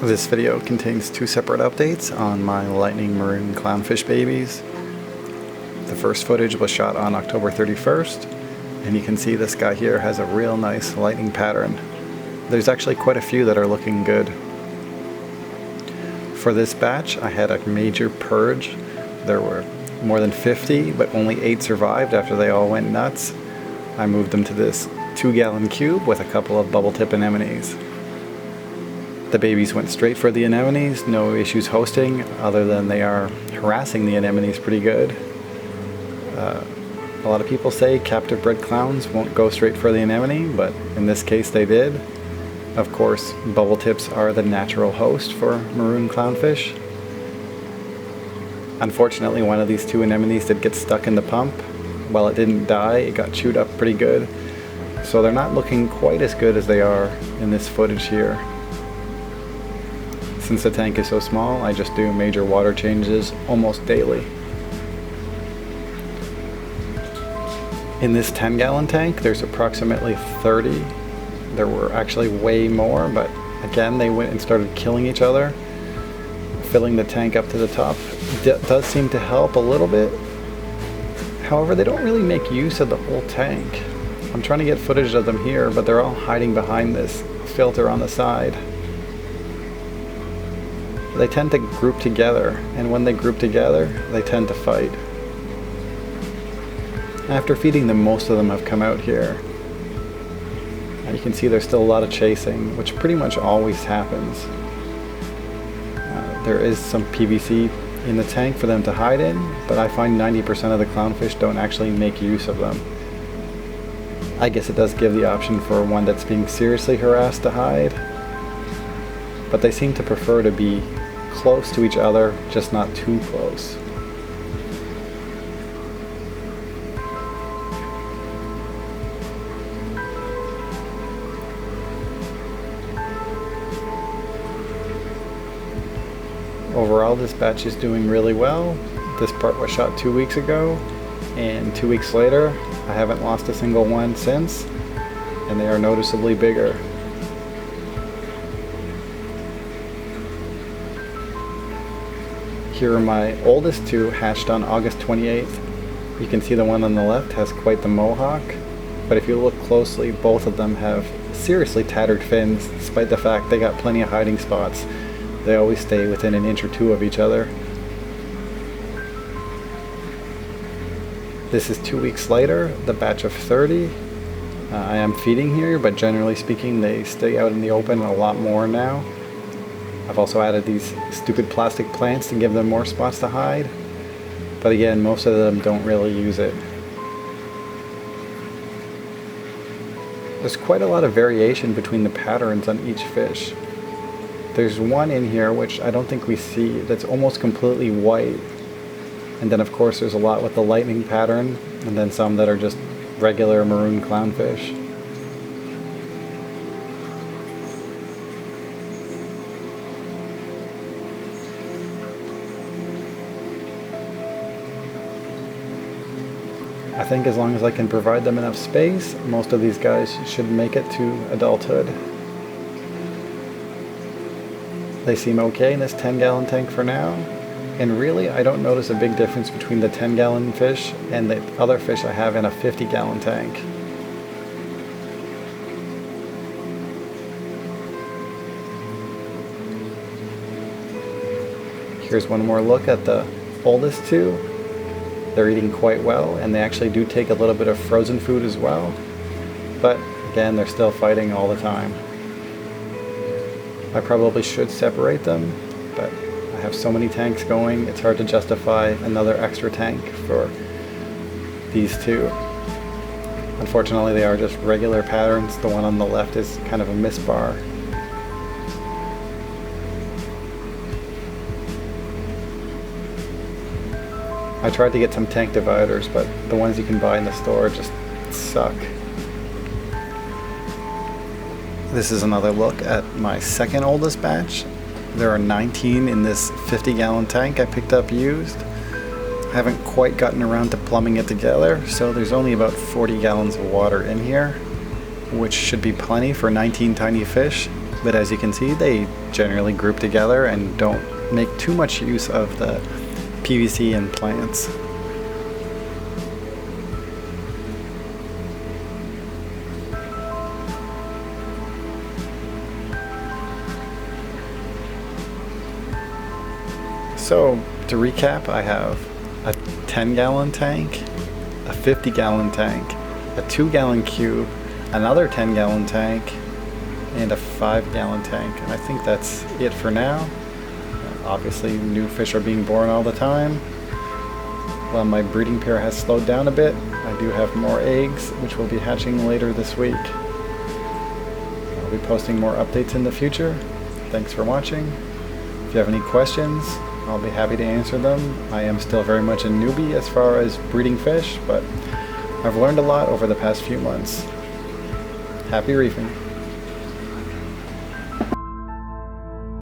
This video contains two separate updates on my lightning maroon clownfish babies. The first footage was shot on October 31st, and you can see this guy here has a real nice lightning pattern. There's actually quite a few that are looking good. For this batch, I had a major purge. There were more than 50, but only 8 survived after they all went nuts. I moved them to this 2-gallon cube with a couple of bubble tip anemones. The babies went straight for the anemones, no issues hosting, other than they are harassing the anemones pretty good. A lot of people say captive bred clowns won't go straight for the anemone, but in this case they did. Of course, bubble tips are the natural host for maroon clownfish. Unfortunately, one of these 2 anemones did get stuck in the pump. While it didn't die, it got chewed up pretty good. So they're not looking quite as good as they are in this footage here. Since the tank is so small, I just do major water changes almost daily. In this 10-gallon tank, there's approximately 30. There were actually way more, but again, they went and started killing each other. Filling the tank up to the top does seem to help a little bit. However, they don't really make use of the whole tank. I'm trying to get footage of them here, but they're all hiding behind this filter on the side. They tend to group together, and when they group together, they tend to fight. After feeding them, most of them have come out here. You can see there's still a lot of chasing, which pretty much always happens. There is some PVC in the tank for them to hide in, but I find 90% of the clownfish don't actually make use of them. I guess it does give the option for one that's being seriously harassed to hide, but they seem to prefer to be close to each other, just not too close. Overall, this batch is doing really well. This part was shot 2 weeks ago, and 2 weeks later, I haven't lost a single one since, and they are noticeably bigger. Here are my oldest 2, hatched on August 28th. You can see the one on the left has quite the mohawk, but if you look closely, both of them have seriously tattered fins, despite the fact they got plenty of hiding spots. They always stay within an inch or 2 of each other. This is 2 weeks later, the batch of 30. I am feeding here, but generally speaking, they stay out in the open a lot more now. I've also added these stupid plastic plants to give them more spots to hide. But again, most of them don't really use it. There's quite a lot of variation between the patterns on each fish. There's one in here which I don't think we see that's almost completely white. And then of course there's a lot with the lightning pattern, and then some that are just regular maroon clownfish. I think as long as I can provide them enough space, most of these guys should make it to adulthood. They seem okay in this 10-gallon tank for now, and really I don't notice a big difference between the 10-gallon fish and the other fish I have in a 50-gallon tank. Here's one more look at the oldest 2. They're eating quite well, and they actually do take a little bit of frozen food as well, but again, they're still fighting all the time. I probably should separate them, but I have so many tanks going, it's hard to justify another extra tank for these 2. Unfortunately, they are just regular patterns. The one on the left is kind of a misbar. I tried to get some tank dividers, but the ones you can buy in the store just suck. This is another look at my second oldest batch. There are 19 in this 50-gallon tank I picked up used. I haven't quite gotten around to plumbing it together, so there's only about 40 gallons of water in here, which should be plenty for 19 tiny fish. But as you can see, they generally group together and don't make too much use of the PVC in plants. So to recap, I have a 10-gallon tank, a 50-gallon tank, a 2-gallon cube, another 10-gallon tank, and a 5-gallon tank. And I think that's it for now. Obviously, new fish are being born all the time. While my breeding pair has slowed down a bit, I do have more eggs, which will be hatching later this week. I'll be posting more updates in the future. Thanks for watching. If you have any questions, I'll be happy to answer them. I am still very much a newbie as far as breeding fish, but I've learned a lot over the past few months. Happy reefing.